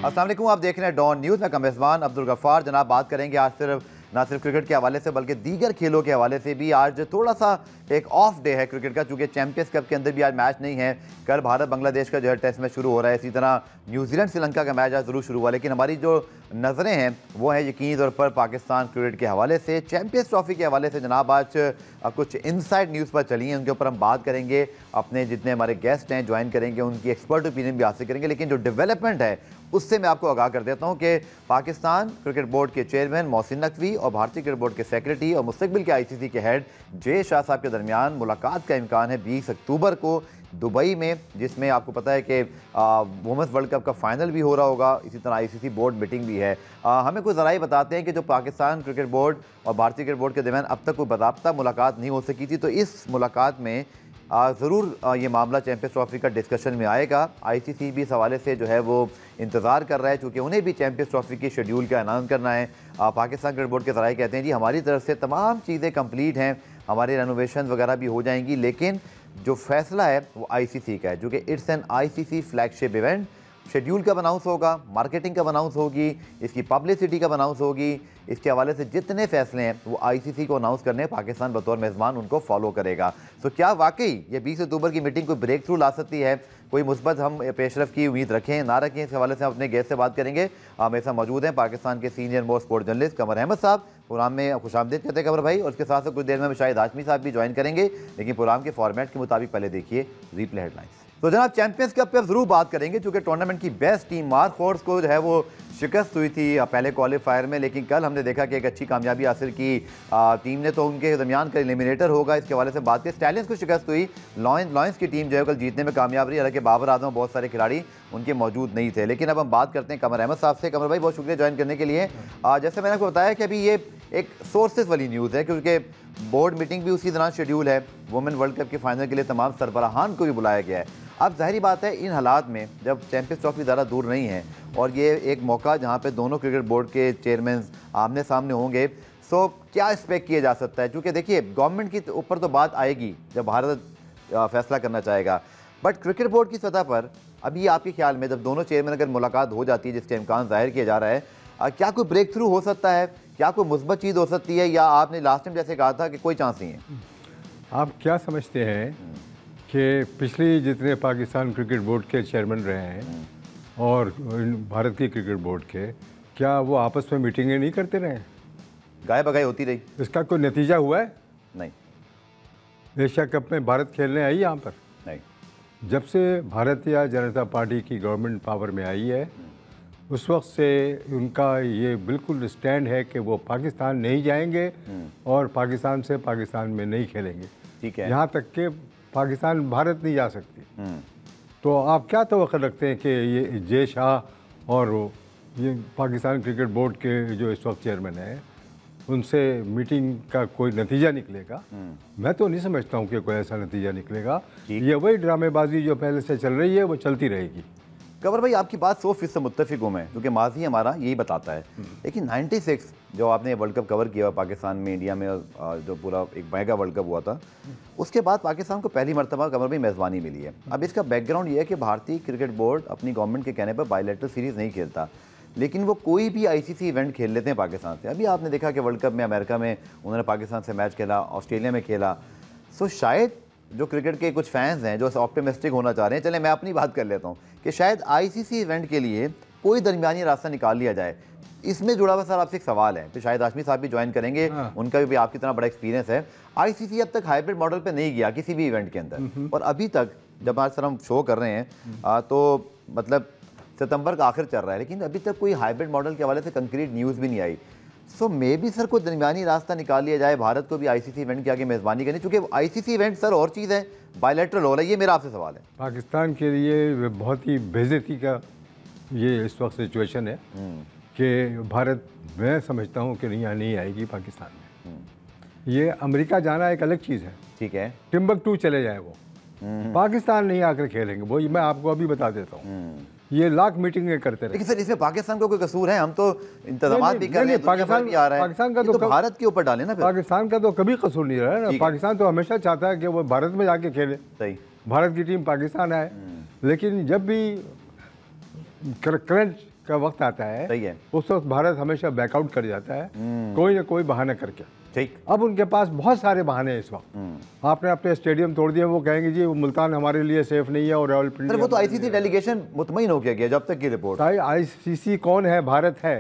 अस्सलाम वालेकुम, आप देख रहे हैं डॉन न्यूज़ में मेज़बान अब्दुल गफ्फार। जनाब, बात करेंगे आज ना सिर्फ क्रिकेट के हवाले से बल्कि दीगर खेलों के हवाले से भी। आज थोड़ा सा एक ऑफ डे है क्रिकेट का, चूँकि चैंपियंस कप के अंदर भी आज मैच नहीं है। कल भारत बांग्लादेश का जो है टेस्ट मैच शुरू हो रहा है, इसी तरह न्यूजीलैंड श्रीलंका का मैच आज ज़रूर शुरू हुआ, लेकिन हमारी जो नज़रें हैं वो हैं यकीनी तौर पर पाकिस्तान क्रिकेट के हवाले से, चैंपियंस ट्रॉफी के हवाले से। जनाब, आज कुछ इनसाइड न्यूज़ पर चली हैं, उनके ऊपर हम बात करेंगे। अपने जितने हमारे गेस्ट हैं ज्वाइन करेंगे, उनकी एक्सपर्ट ओपिनियन भी हासिल करेंगे। लेकिन जो डेवलपमेंट है उससे मैं आपको आगाह कर देता हूं कि पाकिस्तान क्रिकेट बोर्ड के चेयरमैन मोहसिन नकवी और भारतीय क्रिकेट बोर्ड के सेक्रेटरी और मुस्तकबिल के आईसीसी के हेड जे शाह साहब के दरमियान मुलाकात का इम्कान है 20 अक्टूबर को दुबई में, जिसमें आपको पता है कि वुमेंस वर्ल्ड कप का फाइनल भी हो रहा होगा। इसी तरह आईसीसी बोर्ड मीटिंग भी है। हमें कुछ ज़राए बताते हैं कि जो पाकिस्तान क्रिकेट बोर्ड और भारतीय क्रिकेट बोर्ड के दरमियान अब तक कोई बाकायदा मुलाकात नहीं हो सकी थी, तो इस मुलाकात में ज़रूर ये मामला चैंपियंस ट्रॉफी का डिस्कशन में आएगा। आईसीसी भी इस हवाले से जो है वो इंतज़ार कर रहा है, चूँकि उन्हें भी चैंपियंस ट्रॉफी के शेड्यूल का ऐलान करना है। पाकिस्तान क्रिकेट बोर्ड के ज़राए कहते हैं जी हमारी तरफ से तमाम चीज़ें कंप्लीट हैं, हमारे रेनोवेशन वगैरह भी हो जाएंगी, लेकिन जो फैसला है वो आईसीसी का है, जो कि it's an ICC flagship event. Schedule कब अनाउंस होगा, मार्केटिंग कब अनाउंस होगी, इसकी पब्लिसिटी कब अनाउंस होगी, इसके हवाले से जितने फैसले हैं वो आईसीसी को अनाउंस करने, पाकिस्तान बतौर मेज़बान उनको फॉलो करेगा। तो क्या वाकई ये 20 अक्टूबर की मीटिंग कोई ब्रेक थ्रू ला सकती है, कोई मुस्बत हम पेशरफ की उम्मीद रखें ना रखें, इस हवाले से हम अपने गेस्ट से बात करेंगे। मेरे साथ मौजूद हैं पाकिस्तान के सीनियर मोस्ट स्पोर्ट जर्नलिस्ट कमर अहमद साहब। प्रोग्राम में खुशामदीद कहते हैं कमर भाई, और उसके साथ साथ कुछ देर में शाहिद हाशमी साहब भी ज्वाइन करेंगे, लेकिन प्रोग्राम के फॉर्मेट के मुताबिक पहले देखिए रीप्ले हेडलाइंस। तो जनाब, चैंपियंस कप पे ज़रूर बात करेंगे, क्योंकि टूर्नामेंट की बेस्ट टीम मार्क फोर्स को जो है वो शिकस्त हुई थी पहले क्वालिफायर में, लेकिन कल हमने देखा कि एक अच्छी कामयाबी हासिल की टीम ने, तो उनके दरमियान का एलिमिनेटर होगा। इसके हवाले से बात करें, स्टैलियंस को शिकस्त हुई, लॉयंस की टीम जो है कल जीतने में कामयाब रही, हालांकि बाबर आजम बहुत सारे खिलाड़ी उनके मौजूद नहीं थे। लेकिन अब हम बात करते हैं कमर अहमद साहब से। कमर भाई, बहुत शुक्रिया ज्वाइन करने के लिए। जैसे मैंने आपको बताया कि अभी ये एक सोर्सेज वाली न्यूज़ है, क्योंकि बोर्ड मीटिंग भी उसी दौरान शेड्यूल है, वुमेन वर्ल्ड कप के फाइनल के लिए तमाम सरबराहान को भी बुलाया गया है। अब जाहिर बात है, इन हालात में जब चैंपियंस ट्रॉफी ज़्यादा दूर नहीं है और ये एक मौका जहाँ पे दोनों क्रिकेट बोर्ड के चेयरमैन आमने सामने होंगे, सो क्या एक्सपेक्ट किया जा सकता है? क्योंकि देखिए, गवर्नमेंट की ऊपर तो बात आएगी जब भारत फैसला करना चाहेगा, बट क्रिकेट बोर्ड की सतह पर अभी आपके ख्याल में जब दोनों चेयरमैन अगर मुलाकात हो जाती है, जिसके इम्कान जाहिर किया जा रहा है, क्या कोई ब्रेक थ्रू हो सकता है, क्या कोई मुस्बत चीज़ हो सकती है, या आपने लास्ट टाइम जैसे कहा था कि कोई चांस नहीं है? आप क्या समझते हैं कि पिछली जितने पाकिस्तान क्रिकेट बोर्ड के चेयरमैन रहे हैं और भारत के क्रिकेट बोर्ड के, क्या वो आपस में मीटिंगें नहीं करते रहे? गाय बगाई होती रही, इसका कोई नतीजा हुआ है? नहीं। एशिया कप में भारत खेलने आई यहाँ पर? नहीं। जब से भारतीय जनता पार्टी की गवर्नमेंट पावर में आई है, उस वक्त से उनका ये बिल्कुल स्टैंड है कि वो पाकिस्तान नहीं जाएंगे और पाकिस्तान से पाकिस्तान में नहीं खेलेंगे। ठीक है। यहाँ तक कि पाकिस्तान भारत नहीं जा सकती। तो आप क्या तवक्को रखते हैं कि ये जे शाह और ये पाकिस्तान क्रिकेट बोर्ड के जो इस वक्त चेयरमैन हैं, उनसे मीटिंग का कोई नतीजा निकलेगा? मैं तो नहीं समझता हूँ कि कोई ऐसा नतीजा निकलेगा। ये वही ड्रामेबाजी जो पहले से चल रही है वो चलती रहेगी। कमर भाई, आपकी बात 100% मुत्तफिक हूँ मैं, क्योंकि माजी हमारा यही बताता है। लेकिन 96 जो आपने वर्ल्ड कप कवर किया पाकिस्तान में, इंडिया में, जो पूरा एक मेगा वर्ल्ड कप हुआ था, उसके बाद पाकिस्तान को पहली मरतबा कमर भाई मेज़बानी मिली है। अब इसका बैकग्राउंड ये है कि भारतीय क्रिकेट बोर्ड अपनी गवर्नमेंट के कहने पर बायलैटरल सीरीज़ नहीं खेलता, लेकिन वो कोई भी आईसीसी इवेंट खेल लेते हैं पाकिस्तान से। अभी आपने देखा कि वर्ल्ड कप में अमेरिका में उन्होंने पाकिस्तान से मैच खेला, ऑस्ट्रेलिया में खेला। सो शायद जो क्रिकेट के कुछ फैंस हैं जो ऑप्टिमिस्टिक होना चाह रहे हैं, चले मैं अपनी बात कर लेता हूँ कि शायद आईसीसी इवेंट के लिए कोई दरमियानी रास्ता निकाल लिया जाए। इसमें जुड़ा हुआ सर आपसे एक सवाल है, फिर शायद हाशमी साहब भी ज्वाइन करेंगे, उनका भी आपकी तरह बड़ा एक्सपीरियंस है। आईसीसी अब तक हाइब्रिड मॉडल पे नहीं गया किसी भी इवेंट के अंदर, और अभी तक जब आज सर हम शो कर रहे हैं तो मतलब सितंबर का आखिर चल रहा है, लेकिन अभी तक कोई हाइब्रिड मॉडल के हवाले से कंक्रीट न्यूज़ भी नहीं आई। सो मे बी सर कोई दरमियानी रास्ता निकाल लिया जाए, भारत को भी आईसीसी इवेंट के आगे मेज़बानी करनी, क्योंकि आईसीसी इवेंट सर और चीज़ है, बायलैटरल हो रहा है। ये मेरा आपसे सवाल है। पाकिस्तान के लिए बहुत ही बेइज्जती का ये इस वक्त सिचुएशन है कि भारत, मैं समझता हूँ कि नहीं आएगी पाकिस्तान में। ये अमेरिका जाना एक अलग चीज़ है, ठीक है, टिम्बकटू चले जाए वो, पाकिस्तान नहीं आकर खेलेंगे वो, मैं आपको अभी बता देता हूँ। ये लाख मीटिंगें करते रहे। लेकिन सर इसमें पाकिस्तान का कोई कसूर है? हम तो इंतजामात भी कर रहे हैं, पाकिस्तान भी आ रहा है, पाकिस्तान का तो भारत के ऊपर डाले ना। पाकिस्तान का तो कभी कसूर नहीं रहा है ना। पाकिस्तान तो हमेशा चाहता है कि वो भारत में जाके खेले, सही, भारत की टीम पाकिस्तान आए। लेकिन जब भी करंट का वक्त आता है, सही है, उस वक्त भारत हमेशा बैकआउट कर जाता है, कोई ना कोई बहाना करके। ठीक। अब उनके पास बहुत सारे बहाने हैं इस वक्त। आपने अपने स्टेडियम तोड़ दिए, वो कहेंगे जी वो मुल्तान हमारे लिए सेफ नहीं है और रावलपिंडी। वो तो आईसीसी डेलीगेशन मुतमईन हो गया जब तक की रिपोर्ट। आईसीसी कौन है? भारत है।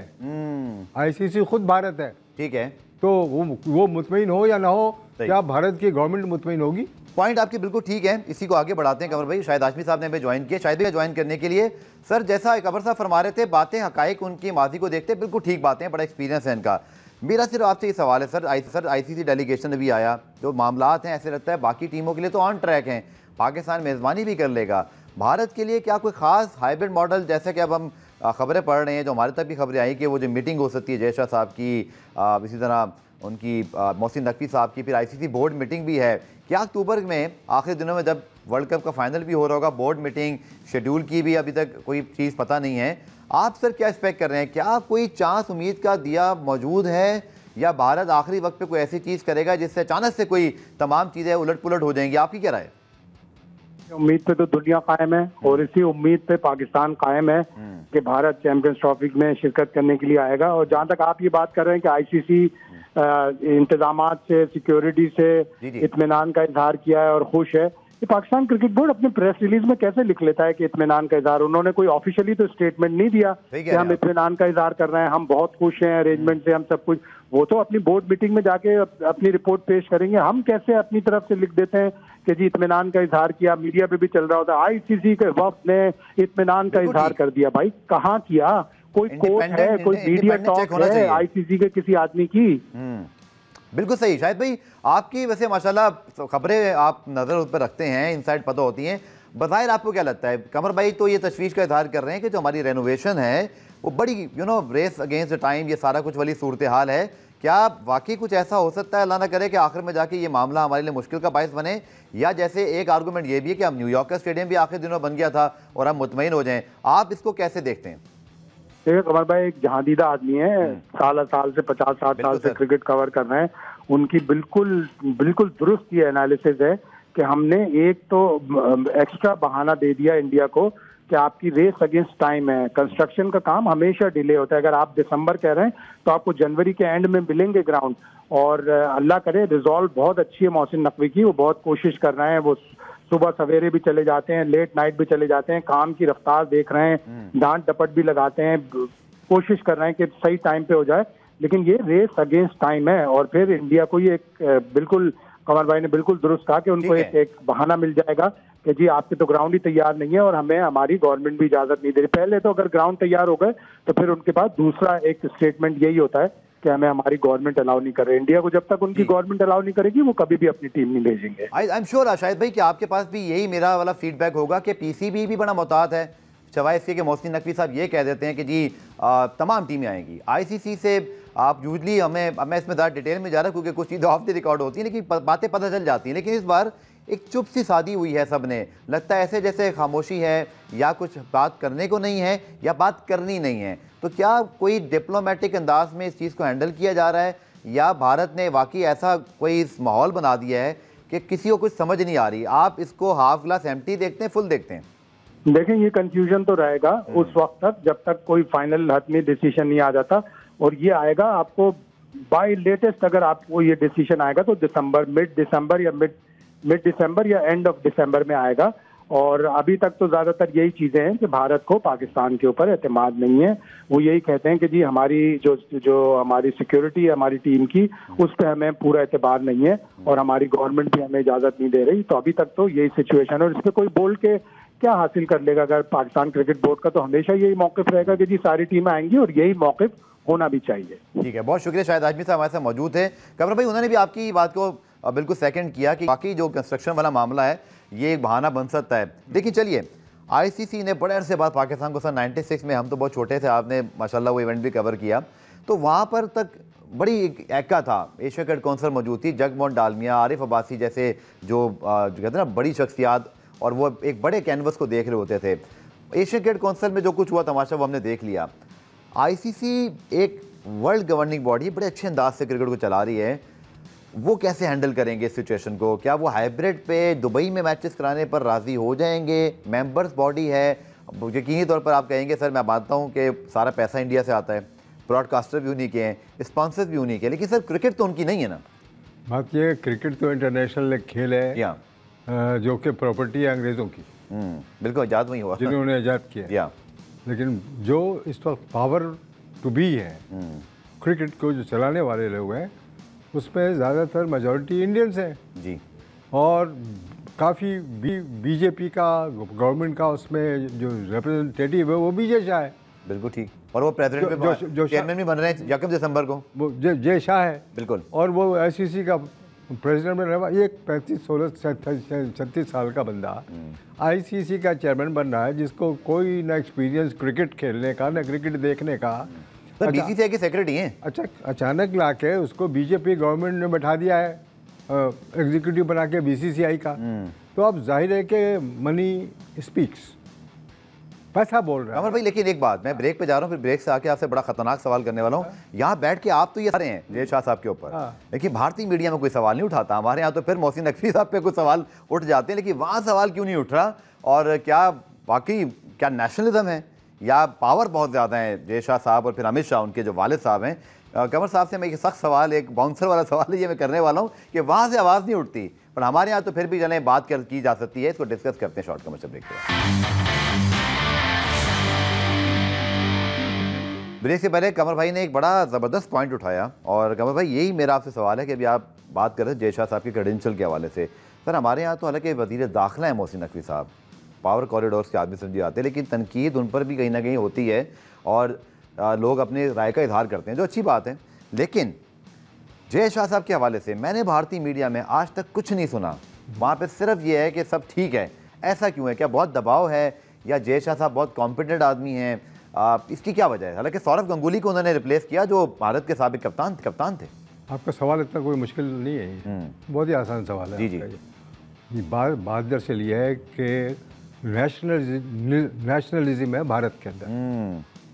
आईसीसी खुद भारत है। ठीक है, तो वो मुतमईन हो या ना हो, क्या भारत की गवर्नमेंट मुतमईन होगी? पॉइंट आपकी बिल्कुल ठीक है। इसी को आगे बढ़ाते हैं। कमर भाई, शायद हाशमी साहब ने हमें ज्वाइन किया, शायद ज्वाइन करने के लिए। सर, जैसा कमर साहब फरमा रहे थे, बातें हकाइक उनकी माजी को देखते बिल्कुल ठीक बातें हैं, बड़ा एक्सपीरियंस है इनका। मेरा सिर्फ आपसे ये सवाल है सर, आईसीसी डेलीगेशन अभी आया, जो मामलात हैं ऐसे लगता है बाकी टीमों के लिए तो ऑन ट्रैक हैं, पाकिस्तान मेज़बानी भी कर लेगा। भारत के लिए क्या कोई ख़ास हाइब्रिड मॉडल, जैसे कि अब हम खबरें पढ़ रहे हैं, जो हमारे तक भी खबरें आई कि वो जो मीटिंग हो सकती है जय शाह साहब की, इसी तरह उनकी मोहसिन नकवी साहब की, फिर आईसीसी बोर्ड मीटिंग भी है। क्या अक्टूबर में आखिरी दिनों में जब वर्ल्ड कप का फाइनल भी हो रहा होगा, बोर्ड मीटिंग शेड्यूल की भी अभी तक कोई चीज़ पता नहीं है। आप सर क्या एक्सपेक्ट कर रहे हैं? क्या कोई चांस उम्मीद का दिया मौजूद है, या भारत आखिरी वक्त पे कोई ऐसी चीज़ करेगा जिससे अचानक से कोई तमाम चीज़ें उलट पुलट हो जाएंगी? आपकी क्या राय है? उम्मीद पे तो दुनिया कायम है और इसी उम्मीद पे पाकिस्तान कायम है कि भारत चैंपियंस ट्रॉफी में शिरकत करने के लिए आएगा। और जहां तक आप ये बात कर रहे हैं कि आईसीसी इंतजामात से, सिक्योरिटी से इत्मीनान का इजहार किया है और खुश है, ये पाकिस्तान क्रिकेट बोर्ड अपने प्रेस रिलीज में कैसे लिख लेता है कि इत्मीनान का इजहार? उन्होंने कोई ऑफिशियली तो स्टेटमेंट नहीं दिया कि हम इत्मीनान का इजहार कर रहे हैं, हम बहुत खुश हैं अरेंजमेंट से, हम सब कुछ। वो तो अपनी बोर्ड मीटिंग में जाके अपनी रिपोर्ट पेश करेंगे। हम कैसे अपनी तरफ से लिख देते हैं कि जी इत्मीनान का इजहार किया? मीडिया पे भी चल रहा होता है, आईसीसी के वक्त ने इत्मीनान का इजहार कर दिया। भाई कहाँ किया? कोई कोर्ट है, कोई मीडिया टॉक है आईसीसी के किसी आदमी की? बिल्कुल सही। शायद भाई, आपकी वैसे माशाल्लाह खबरें आप नज़र उस पर रखते हैं, इनसाइड पता होती हैं। बज़ाहिर आपको क्या लगता है? कमर भाई तो ये तशवीश का इजहार कर रहे हैं कि जो हमारी रेनोवेशन है वो बड़ी रेस अगेंस्ट द टाइम, ये सारा कुछ वाली सूरत हाल है। क्या वाकई कुछ ऐसा हो सकता है, अल्लाह ना करे, कि आखिर में जाके ये मामला हमारे लिए मुश्किल का बायस बने? या जैसे एक आर्गूमेंट ये भी है कि हम न्यूयॉर्क का स्टेडियम भी आखिर दिनों बन गया था और हम मुतमईन हो जाएं। आप इसको कैसे देखते हैं? देखिए कमर भाई एक जहांदीदा आदमी है, साल से 50-60 साल से क्रिकेट कवर कर रहे हैं। उनकी बिल्कुल दुरुस्त ये एनालिसिस है कि हमने एक तो एक्स्ट्रा बहाना दे दिया इंडिया को कि आपकी रेस अगेंस्ट टाइम है, कंस्ट्रक्शन का काम हमेशा डिले होता है। अगर आप दिसंबर कह रहे हैं तो आपको जनवरी के एंड में मिलेंगे ग्राउंड। और अल्लाह करे रिजॉल्व बहुत अच्छी है मोहसिन नकवी की, वो बहुत कोशिश कर रहे हैं, वो सुबह सवेरे भी चले जाते हैं, लेट नाइट भी चले जाते हैं, काम की रफ्तार देख रहे हैं, डांट डपट भी लगाते हैं, कोशिश कर रहे हैं कि सही टाइम पे हो जाए। लेकिन ये रेस अगेंस्ट टाइम है। और फिर इंडिया को ये बिल्कुल कमर भाई ने बिल्कुल दुरुस्त कहा कि उनको एक बहाना मिल जाएगा कि जी आपके तो ग्राउंड ही तैयार नहीं है और हमें हमारी गवर्नमेंट भी इजाजत नहीं दे रही। पहले तो अगर ग्राउंड तैयार हो गए तो फिर उनके पास दूसरा एक स्टेटमेंट यही होता है कि हमें हमारी गवर्नमेंट अलाउ नहीं कर रही। इंडिया को जब तक उनकी गवर्नमेंट अलाउ नहीं करेगी वो कभी भी अपनी टीम नहीं भेजेंगे। आई एम श्योर शायद भाई कि आपके पास भी यही मेरा वाला फीडबैक होगा कि पीसीबी भी बड़ा मोहतात है, सिवाय इसके कि मोहसिन नकवी साहब ये कह देते हैं कि जी तमाम टीमें आएंगी। आईसीसी से आप यूजली मैं इसमें ज़्यादा डिटेल में जा रहा हूँ क्योंकि कुछ चीज़ें ऑफ द रिकॉर्ड होती हैं, लेकिन बातें पता चल जाती हैं। लेकिन इस बार एक चुप सी शादी हुई है, सब ने लगता है ऐसे जैसे खामोशी है, या कुछ बात करने को नहीं है या बात करनी नहीं है। तो क्या कोई डिप्लोमेटिक अंदाज में इस चीज़ को हैंडल किया जा रहा है, या भारत ने वाकई ऐसा कोई माहौल बना दिया है कि किसी को कुछ समझ नहीं आ रही? आप इसको हाफ ग्लास एम्प्टी देखते हैं, फुल देखते हैं? देखें ये कंफ्यूजन तो रहेगा उस वक्त तक जब तक कोई फाइनल हतमी डिसीजन नहीं आ जाता। और ये आएगा आपको बाय लेटेस्ट, अगर आपको ये डिसीजन आएगा तो दिसंबर, मिड दिसंबर या एंड ऑफ दिसंबर में आएगा। और अभी तक तो ज्यादातर यही चीजें हैं कि भारत को पाकिस्तान के ऊपर एतमाद नहीं है। वो यही कहते हैं कि जी हमारी जो हमारी सिक्योरिटी है हमारी टीम की, उस पर हमें पूरा एतबार नहीं है और हमारी गवर्नमेंट भी हमें इजाजत नहीं दे रही। तो अभी तक तो यही सिचुएशन है। और इस पर कोई बोल के क्या हासिल कर लेगा? अगर पाकिस्तान क्रिकेट बोर्ड का तो हमेशा यही मौकिफ रहेगा कि जी सारी टीमें आएंगी और यही मौकिफ होना भी चाहिए। ठीक है, बहुत शुक्रिया। शायद आजमी साहब हमारे साथ मौजूद है। कमर भाई, उन्होंने भी आपकी बात को बिल्कुल सेकंड किया कि बाकी जो कंस्ट्रक्शन वाला मामला है ये एक बहाना बन सकता है। देखिए चलिए, आईसीसी ने बड़े अरसे बाद पाकिस्तान को, सन 96 में, हम तो बहुत छोटे थे, आपने माशाल्लाह वो इवेंट भी कवर किया, तो वहाँ पर तक बड़ी एका था, एशिया क्रिकेट काउंसिल मौजूद थी, जगमोहन डालमिया, आरिफ अब्बासी जैसे जो कहते हैं ना बड़ी शख्सियात, और वो एक बड़े कैनवस को देख रहे होते थे। एशिया क्रिकेट काउंसिल में जो कुछ हुआ तमाशा वो हमने देख लिया। आईसीसी एक वर्ल्ड गवर्निंग बॉडी बड़े अच्छे अंदाज से क्रिकेट को चला रही है, वो कैसे हैंडल करेंगे इस सिचुएशन को? क्या वो हाइब्रिड पे दुबई में मैचेस कराने पर राज़ी हो जाएंगे? मेंबर्स बॉडी है, अब यकीनी तौर पर आप कहेंगे सर मैं मानता हूँ कि सारा पैसा इंडिया से आता है, ब्रॉडकास्टर भी उन्हीं के हैं, स्पॉन्सर्स भी उन्हीं के हैं, लेकिन सर क्रिकेट तो उनकी नहीं है ना। बात ये क्रिकेट तो इंटरनेशनल एक खेल है जो कि प्रॉपर्टी है अंग्रेज़ों की। बिल्कुल आज़ाद वही हुआ जिन्होंने आज़ाद किया। लेकिन जो इस वक्त पावर टू बी है क्रिकेट को जो चलाने वाले लोग हैं उसमें ज़्यादातर मेजॉरिटी इंडियंस हैं जी, और काफ़ी बीजेपी का गवर्नमेंट का उसमें जो रिप्रेजेंटेटिव है वो भी जय शाह है। बिल्कुल ठीक, और वो प्रेसिडेंट जो चेयरमैन भी बन रहे हैं 1 दिसंबर को, वो जय शाह है। बिल्कुल, और वो आईसीसी का प्रेसिडेंट बन रहा है। एक 35-36 साल का बंदा आईसीसी का चेयरमैन बन रहा है जिसको कोई ना एक्सपीरियंस क्रिकेट खेलने का ना क्रिकेट देखने का। बीसीसीआई के सेक्रेटरी हैं। अच्छा, अचानक लाके उसको बीजेपी गवर्नमेंट ने बैठा दिया है एग्जीक्यूटिव बना के बीसीसीआई का। तो अब जाहिर है कि मनी स्पीक्स, पैसा बोल रहा है। अमर भाई लेकिन एक बात, मैं ब्रेक पे जा रहा हूँ, फिर ब्रेक से आके आपसे बड़ा खतरनाक सवाल करने वाला हूँ। यहाँ बैठ के आप तो ये सारे हैं जय शाह साहब के ऊपर, लेकिन भारतीय मीडिया में कोई सवाल नहीं उठाता। हमारे यहाँ तो फिर मोहसिन नकवी साहब पे कुछ सवाल उठ जाते हैं, लेकिन वहाँ सवाल क्यों नहीं उठ रहा? और क्या वाकई क्या नेशनलिज्म है या पावर बहुत ज़्यादा है जय शाह साहब और फिर अमित शाह उनके जो वालिद साहब हैं? कंवर साहब से मैं एक सख्त सवाल, एक बाउंसर वाला सवाल ये मैं करने वाला हूँ कि वहाँ से आवाज़ नहीं उठती, पर हमारे यहाँ तो फिर भी चलें बात की जा सकती है। इसको डिस्कस करते हैं शॉर्ट कमर्शियल ब्रेक के। ब्रेक से पहले कमर भाई ने एक बड़ा ज़बरदस्त पॉइंट उठाया, और कमर भाई यही मेरा आपसे सवाल है कि अभी आप बात कर रहे थे जय शाह साहब के क्रेडेंशियल के हवाले से। सर हमारे यहाँ तो हालांकि वज़ीर दाखिला है मोहसिन नकवी साहब, पावर कॉरिडोर्स के आदमी समझे आते हैं, लेकिन तनकीद उन पर भी कहीं ना कहीं होती है और लोग अपने राय का इजहार करते हैं, जो अच्छी बात है। लेकिन जय शाह साहब के हवाले से मैंने भारतीय मीडिया में आज तक कुछ नहीं सुना। वहाँ पर सिर्फ ये है कि सब ठीक है। ऐसा क्यों है? क्या बहुत दबाव है या जय शाह साहब बहुत कॉम्पिटेंट आदमी हैं? इसकी क्या वजह है? हालांकि सौरव गंगुली को उन्होंने रिप्लेस किया जो भारत के साबिक कप्तान थे। आपका सवाल इतना कोई मुश्किल नहीं है, बहुत ही आसान सवाल है। जी बात दरअसल ये है कि नेशनलिज्म है भारत के अंदर,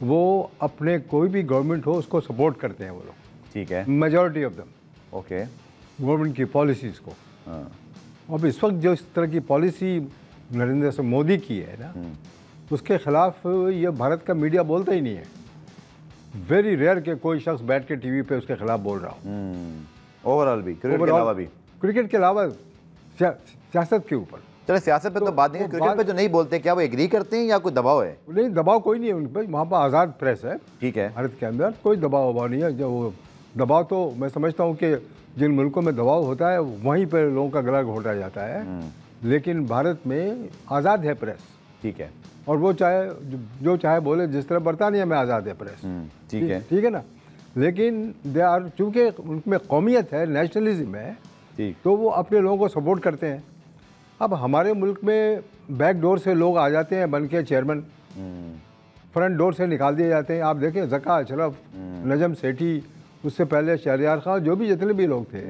वो अपने कोई भी गवर्नमेंट हो उसको सपोर्ट करते हैं वो लोग, ठीक है, majority of them, okay, government की पॉलिसीज़ को। अब इस वक्त जो इस तरह की पॉलिसी नरेंद्र से मोदी की है ना, उसके खिलाफ ये भारत का मीडिया बोलता ही नहीं है। वेरी रेयर के कोई शख्स बैठ के टीवी पे उसके खिलाफ बोल रहा हो। ओवरऑल भी क्रिकेट के अलावा सियासत के ऊपर। चलो सियासत पे तो बात नहीं है, क्रिकेट पे जो नहीं बोलते, क्या वो एग्री करते हैं या कोई दबाव है? नहीं, दबाव कोई नहीं है उन पर, वहाँ पर आज़ाद प्रेस है, ठीक है, भारत के अंदर कोई दबाव नहीं है। जो दबाव तो मैं समझता हूँ कि जिन मुल्कों में दबाव होता है वहीं पर लोगों का गला घोटा जाता है, लेकिन भारत में आज़ाद है प्रेस, ठीक है, और वो चाहे जो चाहे बोले, जिस तरह बरतानिया में आज़ाद है प्रेस, ठीक है ना। लेकिन दे आर, चूँकि उनमें कौमियत है, नेशनलिज्म है, तो वो अपने लोगों को सपोर्ट करते हैं। अब हमारे मुल्क में बैक डोर से लोग आ जाते हैं बन के चेयरमैन, फ्रंट डोर से निकाल दिए जाते हैं। आप देखें ज़का अशरफ, नजम सेठी, उससे पहले शहरयार खान, जो भी जितने भी लोग थे,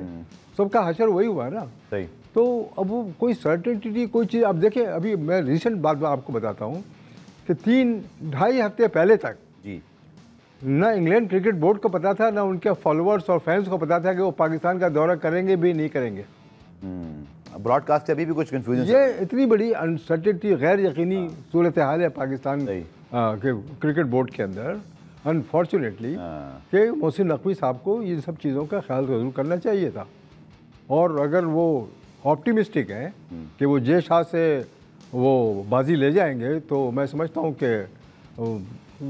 सबका हशर वही हुआ ना। सही। तो अब वो कोई सर्टेनिटी कोई चीज़, अब देखें, अभी मैं रिसेंट बात आपको बताता हूँ कि 3-2.5 हफ्ते पहले तक जी ना इंग्लैंड क्रिकेट बोर्ड को पता था, ना उनके फॉलोअर्स और फैंस को पता था कि वो पाकिस्तान का दौरा करेंगे भी नहीं करेंगे। ब्रॉडकास्ट से अभी भी कुछ कंफ्यूजन, ये इतनी बड़ी अनसर्टेनिटी, गैर यकीनी सूरत हाल है पाकिस्तान के क्रिकेट बोर्ड के अंदर, अनफॉर्चुनेटली, कि मोहसिन नकवी साहब को इन सब चीज़ों का ख्याल ज़रूर करना चाहिए था। और अगर वो ऑप्टिमिस्टिक हैं कि वो जय शाह से वो बाजी ले जाएंगे, तो मैं समझता हूँ कि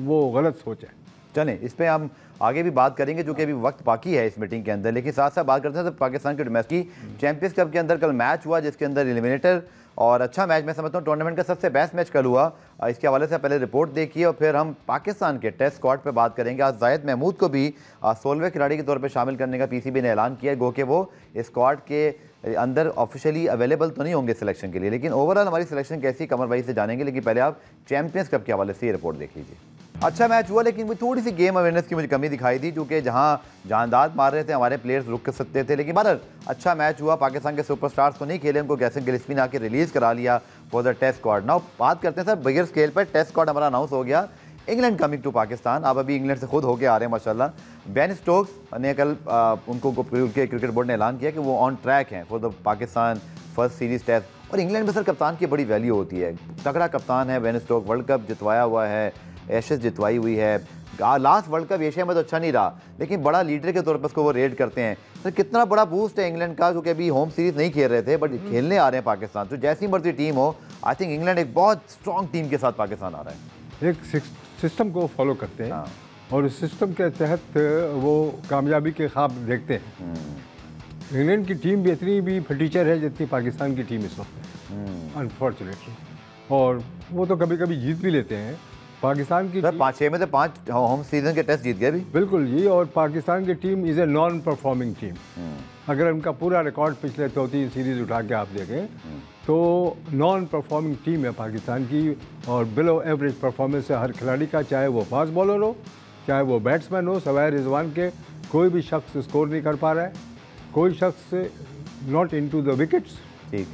वो गलत सोच है। चलें, इस पर हम आगे भी बात करेंगे, जो कि अभी वक्त बाकी है इस मीटिंग के अंदर। लेकिन साथ साथ बात करते हैं तो पाकिस्तान के डोमेस्टिक चैंपियंस कप के अंदर कल मैच हुआ, जिसके अंदर एलिमिनेटर और अच्छा मैच, मैं समझता हूँ टूर्नामेंट का सबसे बेस्ट मैच कल हुआ। इसके हवाले से पहले रिपोर्ट देखिए और फिर हम पाकिस्तान के टेस्ट स्क्वाड पे बात करेंगे। आज जायद महमूद को भी 16वें खिलाड़ी के तौर पे शामिल करने का पीसीबी ने ऐलान किया, गो कि वो इस स्क्वाड के अंदर ऑफिशियली अवेलेबल तो नहीं होंगे सिलेक्शन के लिए, लेकिन ओवरऑल हमारी सिलेक्शन कैसी कमर भाई से जानेंगे। लेकिन पहले आप चैंपियंस कप के हवाले से ये रिपोर्ट देख लीजिए। अच्छा मैच हुआ, लेकिन वो थोड़ी सी गेम अवेयरनेस की मुझे कमी दिखाई दी, क्योंकि जहां जानदाद मार रहे थे हमारे प्लेयर्स रुक सकते थे। लेकिन बहरहाल अच्छा मैच हुआ। पाकिस्तान के सुपरस्टार्स तो नहीं खेले, उनको गैसन गिलिस्पी ने आके रिलीज़ करा लिया for the test squad. Now बात करते हैं सर बिगर स्केल पर, टेस्ट स्क्वाड हमारा अनाउंस हो गया। इंग्लैंड कमिंग टू पाकिस्तान, आप अभी इंग्लैंड से खुद होके आ रहे हैं माशाल्लाह। बेन स्टोक्स ने कल उनके क्रिकेट बोर्ड ने ऐलान किया कि वो ऑन ट्रैक हैं for the Pakistan first series test. और इंग्लैंड में सर कप्तान की बड़ी वैल्यू होती है, तगड़ा कप्तान है, बेन स्टोक्स वर्ल्ड कप जितवाया हुआ है, एशेज जितवाई हुई है, लास्ट वर्ल्ड कप एशिया में तो अच्छा नहीं रहा, लेकिन बड़ा लीडर के तौर पर उसको वो रेट करते हैं। सर कितना बड़ा बूस्ट है इंग्लैंड का, क्योंकि अभी होम सीरीज नहीं खेल रहे थे बट खेलने आ रहे हैं पाकिस्तान, तो जैसी मर्जी टीम हो, आई थिंक इंग्लैंड एक बहुत स्ट्रॉन्ग टीम के साथ पाकिस्तान आ रहा है। एक सिस्टम को फॉलो करते हैं और उस सिस्टम के तहत वो कामयाबी के ख्वाब देखते हैं। इंग्लैंड की टीम भी इतनी भी फटीचर है जितनी पाकिस्तान की टीम इस वक्त है अनफॉर्चुनेटली, और वो तो कभी कभी जीत भी लेते हैं। पाकिस्तान की 5-6 में से 5 होम सीजन के टेस्ट जीत गए भी। बिल्कुल जी, और पाकिस्तान की team is a non performing team. अगर उनका पूरा रिकॉर्ड पिछले 2-3 सीरीज उठा के आप देखें तो नॉन परफॉर्मिंग टीम है पाकिस्तान की, और बिलो एवरेज परफॉर्मेंस है हर खिलाड़ी का, चाहे वो फास्ट बॉलर हो चाहे वो बैट्समैन हो। सवाए रिजवान के कोई भी शख्स स्कोर नहीं कर पा रहा है, कोई शख्स नॉट इनटू द विकेट्स, ठीक,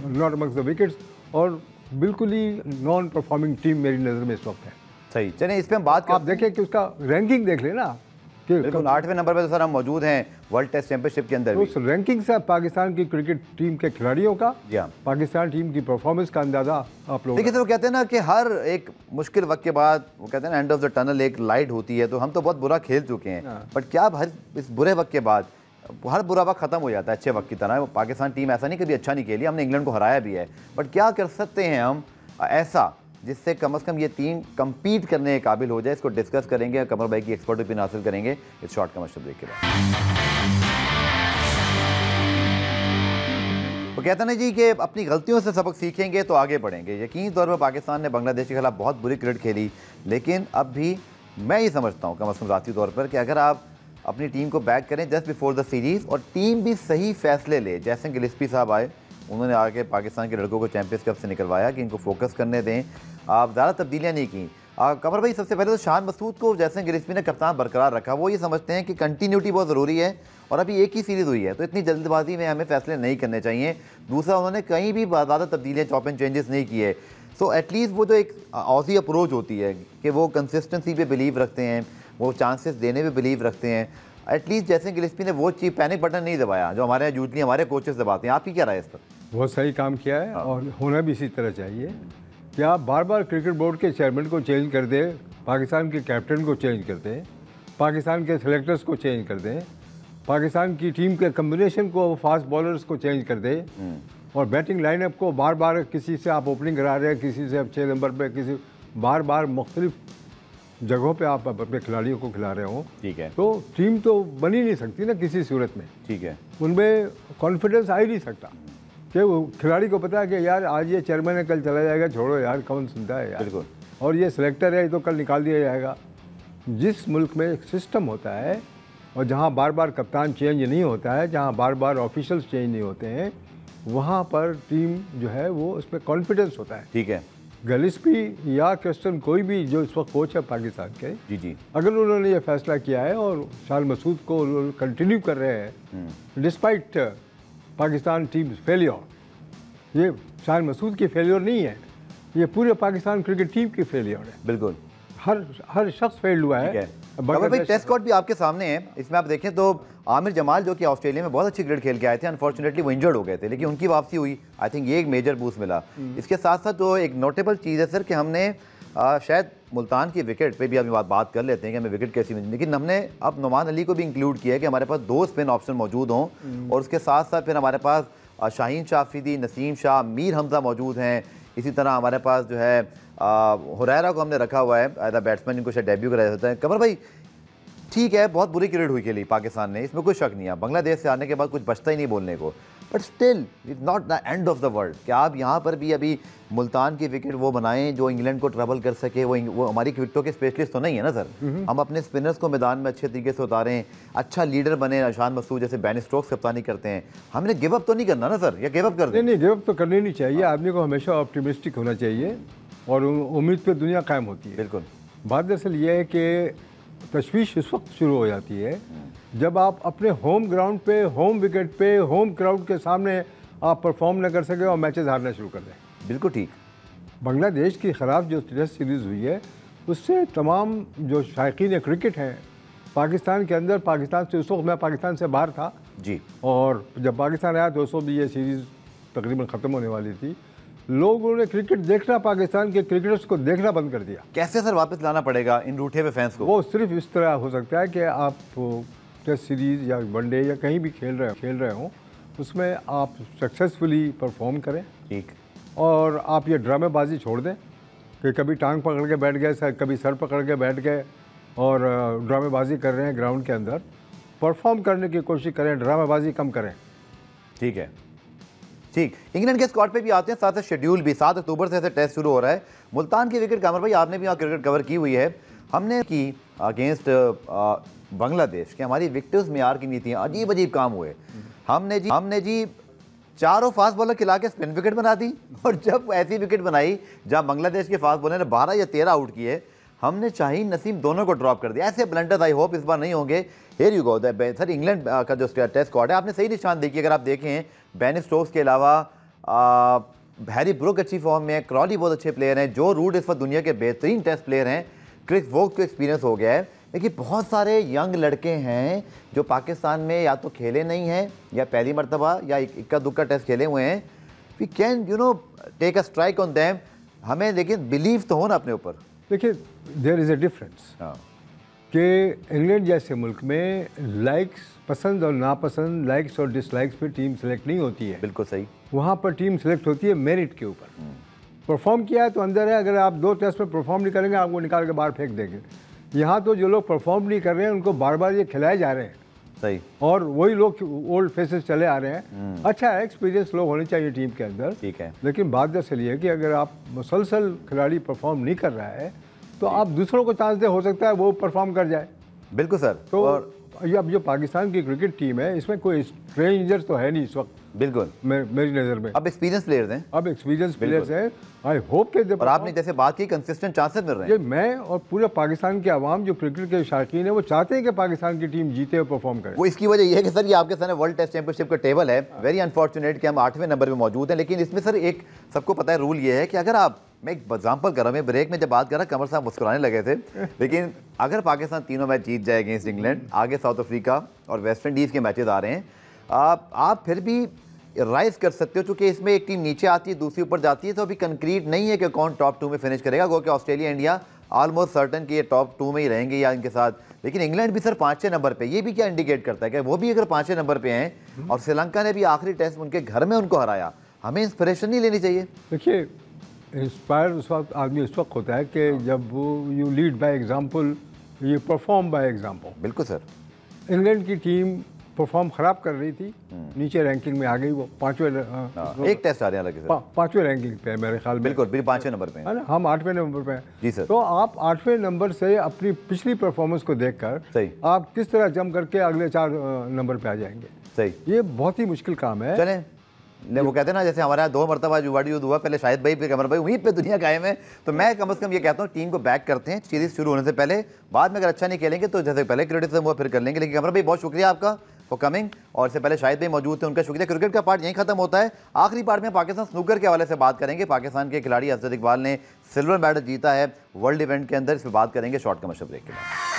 नॉट अमंग्स द विकेट्स, और बिल्कुल ही नॉन परफॉर्मिंग टीम मेरी नज़र में इस वक्त है। सही, चलिए इस पे हम बात आप देखें कि उसका रैंकिंग देख लेना कि बिल्कुल 8वें नंबर पे तो सर हम मौजूद हैं वर्ल्ड टेस्ट चैंपियनशिप के अंदर भी। उस रैंकिंग से पाकिस्तान की क्रिकेट टीम के खिलाड़ियों का, पाकिस्तान टीम की परफॉर्मेंस का अंदाजा आप लोग देखिए। तो वो कहते हैं ना कि हर एक मुश्किल वक्त के बाद वो कहते हैं ना एंड ऑफ द टनल एक लाइट होती है, तो हम तो बहुत बुरा खेल चुके हैं, बट क्या हर इस बुरे वक्त के बाद हर बुरा वक्त खत्म हो जाता है अच्छे वक्त की तरह। पाकिस्तान टीम ऐसा नहीं कभी अच्छा नहीं खेली, हमने इंग्लैंड को हराया भी है, बट क्या कर सकते हैं हम ऐसा जिससे कम से कम ये टीम कम्पीट करने के काबिल हो जाए, इसको डिस्कस करेंगे, कमर भाई की एक्सपर्ट ओपिनियन हासिल करेंगे इस शॉर्ट कमर्शियल ब्रेक के बाद। वो कहते हैं जी कि अपनी गलतियों से सबक सीखेंगे तो आगे बढ़ेंगे। यकीनी तौर पर पाकिस्तान ने बांग्लादेश के खिलाफ बहुत बुरी क्रिकेट खेली, लेकिन अब भी मैं ये समझता हूँ कम से कम ज़ाती तौर पर कि अगर आप अपनी टीम को बैक करें जस्ट बिफोर द सीरीज़ और टीम भी सही फैसले ले, जैसे गिलिस्पी साहब आए, उन्होंने आके पाकिस्तान के लड़कों को चैंपियंस कप से निकलवाया कि इनको फोकस करने दें, आप ज़्यादा तब्दीलियाँ नहीं की। कमर भाई सबसे पहले तो शान मसूद को जैसे गिलिस्पी ने कप्तान बरकरार रखा, वो ये समझते हैं कि कंटिन्यूटी बहुत ज़रूरी है और अभी एक ही सीरीज़ हुई है तो इतनी जल्दबाजी में हमें फैसले नहीं करने चाहिए। दूसरा, उन्होंने कहीं भी ज़्यादा तब्दीलियाँ चॉप एंड चेंजेस नहीं किए। सो एटलीस्ट वो जो एक ऑजी अप्रोच होती है कि वो कंसिस्टेंसी पे बिलीव रखते हैं, वो चांसेस देने पे बिलीव रखते हैं, एटलीस्ट जैसे गिलिस्पी ने वो चीज़ पैनिक बटन नहीं दबाया जो हमारे यूजली हमारे कोचेस दबाते हैं। आपकी क्या राय है इस पर? बहुत सही काम किया है और होना भी इसी तरह चाहिए कि आप बार बार क्रिकेट बोर्ड के चेयरमैन को चेंज कर दें, पाकिस्तान के कैप्टन को चेंज कर दें, पाकिस्तान के सेलेक्टर्स को चेंज कर दें, पाकिस्तान की टीम के कम्बिनेशन को, फास्ट बॉलर्स को चेंज कर दें, और बैटिंग लाइनअप को बार बार किसी से आप ओपनिंग करा रहे हैं, किसी से आप 6 नंबर पे, किसी बार बार मुख्तलिफ जगहों पे आप अपने खिलाड़ियों को खिला रहे हो, ठीक है, तो टीम तो बन ही नहीं सकती ना किसी सूरत में। ठीक है, उनमें कॉन्फिडेंस आ ही नहीं सकता कि वो खिलाड़ी को पता है कि यार आज ये चेयरमैन है, कल चला जाएगा, छोड़ो यार कौन सुनता है यार, बिल्कुल, और ये सिलेक्टर है तो कल निकाल दिया जाएगा। जिस मुल्क में एक सिस्टम होता है और जहाँ बार बार कप्तान चेंज नहीं होता है, जहाँ बार बार ऑफिशियल्स चेंज नहीं होते हैं, वहाँ पर टीम जो है वो उसमें कॉन्फिडेंस होता है। ठीक है, गिलिस्पी या क्रिस्टन कोई भी जो इस वक्त कोच है पाकिस्तान के, जी जी, अगर उन्होंने ये फैसला किया है और शान मसूद को कंटिन्यू कर रहे हैं डिस्पाइट पाकिस्तान टीम फेलियर, ये शान मसूद की फेलियर नहीं है, ये पूरे पाकिस्तान क्रिकेट टीम की फेलियर है। बिल्कुल, हर शख्स फेल्ड हुआ है। भाई टेस्ट स्क्वाड भी आपके सामने है, इसमें आप देखें तो आमिर जमाल जो कि ऑस्ट्रेलिया में बहुत अच्छी क्रिकेट खेल के आए थे, अनफॉर्चुनेटली वो इंजर्ड हो गए थे, लेकिन उनकी वापसी हुई, आई थिंक ये एक मेजर बूस्ट मिला। इसके साथ साथ जो एक नोटेबल चीज़ है सर कि हमने शायद मुल्तान की विकेट पे भी अभी बात कर लेते हैं कि हमें विकेट कैसी मिली, लेकिन हमने अब नुमान अली को भी इंक्लूड किया है कि हमारे पास 2 स्पिन ऑप्शन मौजूद हों, और उसके साथ साथ फिर हमारे पास शाहीन शाह अफरीदी, नसीम शाह, मीर हमजा मौजूद हैं। इसी तरह हमारे पास जो है हुरैरा को हमने रखा हुआ है एज अ बैट्समैन, इनको शायद डेब्यू कराया जाता है। कमर भाई ठीक है, बहुत बुरी क्रिकेट हुई खेली पाकिस्तान ने, इसमें कोई शक नहीं है, बांग्लादेश से आने के बाद कुछ बचता ही नहीं बोलने को, but still it's not the end of the world. क्या आप यहाँ पर भी अभी मुल्तान की विकेट वो बनाएं जो इंग्लैंड को ट्रबल कर सके? वो हमारी विकेटों के स्पेशलिस्ट तो नहीं है ना सर, हम अपने स्पिनर्स को मैदान में अच्छे तरीके से उतारें, अच्छा लीडर बने, शान मसूद जैसे बेन स्टोक्स कप्तानी करते हैं, हमने गिव अप तो नहीं करना ना सर, या गिव अप कर दें? नहीं, गिव अप तो करनी नहीं चाहिए, आदमी को हमेशा ऑप्टिमिस्टिक होना चाहिए और उम्मीद पे दुनिया कायम होती है। बिल्कुल, बात दरअसल ये है कि तशवीश इस वक्त शुरू हो जाती है जब आप अपने होम ग्राउंड पे, होम विकेट पे, होम क्राउड के सामने आप परफॉर्म न कर सके और मैचेस हारना शुरू कर दें। बिल्कुल ठीक। बांग्लादेश की ख़राब जो टेस्ट सीरीज़ हुई है उससे तमाम जो शायकीन क्रिकेट हैं पाकिस्तान के अंदर, पाकिस्तान से उस वक्त मैं पाकिस्तान से बाहर था जी, और जब पाकिस्तान आया तो उस वक्त भी ये सीरीज़ तकरीबन ख़त्म होने वाली थी, लोगों ने क्रिकेट देखना, पाकिस्तान के क्रिकेटर्स को देखना बंद कर दिया। कैसे सर वापस लाना पड़ेगा इन रूठे हुए फैंस को? वो सिर्फ इस तरह हो सकता है कि आप टेस्ट सीरीज़ या वनडे या कहीं भी खेल रहे हो, उसमें आप सक्सेसफुली परफॉर्म करें। ठीक। और आप ये ड्रामेबाजी छोड़ दें कि कभी टांग पकड़ के बैठ गए, कभी सर पकड़ के बैठ गए और ड्रामेबाजी कर रहे हैं ग्राउंड के अंदर। परफॉर्म करने की कोशिश करें, ड्रामेबाजी कम करें। ठीक है, ठीक। इंग्लैंड के स्क्वाड पे भी आते हैं, साथ साथ शेड्यूल भी 7 अक्टूबर से ऐसे टेस्ट शुरू हो रहा है। मुल्तान की विकेट कामर भाई, आपने भी यहाँ क्रिकेट कवर की हुई है, हमने की अगेंस्ट बांग्लादेश कि हमारी विकेट्स मेयार की नीतियाँ अजीब अजीब काम हुए। हमने जी चारों फास्ट बॉलर खिला के स्पिन विकेट बना दी, और जब ऐसी विकेट बनाई जहाँ बांग्लादेश के फास्ट बॉलर ने 12 या 13 आउट किए, हमने शाहीन नसीम दोनों को ड्रॉप कर दिया। ऐसे ब्लंडर्स आई होप इस बार नहीं होंगे। Here you go. Sir England का जो टेस्ट स्क्वाड है, आपने सही निशान देखी, अगर आप देखें बेन स्टोक्स के अलावा हैरी ब्रुक अच्छी फॉर्म में है, क्रॉली बहुत अच्छे प्लेयर हैं, जो रूट इस वक्त दुनिया के बेहतरीन टेस्ट प्लेयर हैं, क्रिस वोक्स को एक्सपीरियंस हो गया है। देखिए बहुत सारे यंग लड़के हैं जो पाकिस्तान में या तो खेले नहीं हैं या पहली मरतबा या इक्का दुक्का टेस्ट खेले हुए हैं। We can take a strike on them. हमें लेकिन बिलीव तो हो ना अपने ऊपर। देखिए देयर इज़ अ डिफरेंस कि इंग्लैंड जैसे मुल्क में लाइक्स, पसंद और नापसंद, लाइक्स और डिसलाइक्स पे टीम सेलेक्ट नहीं होती है। बिल्कुल सही। वहाँ पर टीम सेलेक्ट होती है मेरिट के ऊपर। परफॉर्म किया है तो अंदर है, अगर आप 2 टेस्ट में परफॉर्म नहीं करेंगे आपको निकाल के बाहर फेंक देंगे। यहाँ तो जो लोग परफॉर्म नहीं कर रहे हैं उनको बार बार ये खिलाए जा रहे हैं। सही। और वही लोग ओल्ड फेसेस चले आ रहे हैं। अच्छा है, एक्सपीरियंस लोग होने चाहिए टीम के अंदर। ठीक है। लेकिन बात दरअसल ये है कि अगर आप मुसलसल खिलाड़ी परफॉर्म नहीं कर रहा है तो आप दूसरों को चांस दे, हो सकता है वो परफॉर्म कर जाए। बिल्कुल सर। तो और ये अब जो पाकिस्तान की क्रिकेट टीम है इसमें कोई स्ट्रेंजर्स तो है नहीं इस वक्त। बिल्कुल मेरी नज़र में अब एक्सपीरियंस प्लेयर्स हैं। अब एक्सपीरियंस प्लेयर्स हैं। आई होप के और आपने जैसे बात की कंसिस्टेंट चांसेस मिल रहे हैं। ये मैं और पूरे पाकिस्तान के आवाम जो क्रिकेट के शौकीन है वो चाहते हैं कि पाकिस्तान की टीम जीते और परफॉर्म करे। वो इसकी वजह ये है कि सर ये आपके सामने वर्ल्ड टेस्ट चैंपियनशिप का टेबल है। वेरी अनफॉर्चुनेट कि हम 8वें नंबर पे मौजूद हैं। लेकिन इसमें सर एक सबको पता है रूल ये है कि अगर आप, मैं एक एग्जाम्पल कर रहा हूँ, मैं ब्रेक में जब बात कर रहा कमर साहब मुस्कुराने लगे थे, लेकिन अगर पाकिस्तान तीनों मैच जीत जाए अगेंस्ट इंग्लैंड, आगे साउथ अफ्रीका और वेस्ट इंडीज़ के मैचेस आ रहे हैं, आप फिर भी राइज कर सकते हो, चूंकि इसमें एक टीम नीचे आती है दूसरी ऊपर जाती है, तो अभी कंक्रीट नहीं है कि कौन टॉप 2 में फिनिश करेगा। गो कि ऑस्ट्रेलिया इंडिया ऑलमोस्ट सर्टन कि ये टॉप 2 में ही रहेंगे या इनके साथ। लेकिन इंग्लैंड भी सर 5वें नंबर पे, ये भी क्या इंडिकेट करता है कि वो भी अगर 5वें नंबर पे हैं और श्रीलंका ने भी आखिरी टेस्ट उनके घर में उनको हराया, हमें इंस्पिरेशन नहीं लेनी चाहिए? देखिए इंस्पायर उस वक्त आदमी इस वक्त होता है कि जब वो you lead by example, you perform by example. बिल्कुल सर। इंग्लैंड की टीम परफॉर्म खराब कर रही थी, नीचे रैंकिंग में आ गई, वो 5वें एक टेस्ट आ रहे हैं अलग से 5वें रैंकिंग पे है मेरे ख्याल में। बिल्कुल 5वें नंबर पे है ना, हम 8वें नंबर पे हैं। जी सर। तो आप 8वें नंबर से अपनी पिछली परफॉर्मेंस को देखकर सही आप किस तरह जम करके अगले 4 नंबर पे आ जाएंगे। सही। ये बहुत ही मुश्किल काम है। चलें, वो कहते हैं ना जैसे हमारे यहाँ 2 मरतबा जुवाड़ी युद्ध हुआ, पहले शाहिद भाई फिर कमर भाई, वहीं पे दुनिया कायम है। तो मैं कम से कम ये कहता हूँ टीम को बैक करते हैं सीरीज शुरू होने से पहले। बाद में अगर अच्छा नहीं खेलेंगे तो जैसे पहले क्रिटिसिज्म हुआ फिर कर लेंगे। लेकिन कमर भाई बहुत शुक्रिया आपका फॉर कमिंग, और इससे पहले शाहिद भाई मौजूद थे, उनका शुक्रिया। क्रिकेट का पार्ट यहीं खत्म होता है। आखिरी पार्ट में पाकिस्तान स्नूकर के हवाले से बात करेंगे। पाकिस्तान के खिलाड़ी असद इकबाल ने सिल्वर मेडल जीता है वर्ल्ड इवेंट के अंदर, इस पर बात करेंगे शॉर्ट कमर्शियल ब्रेक के बाद।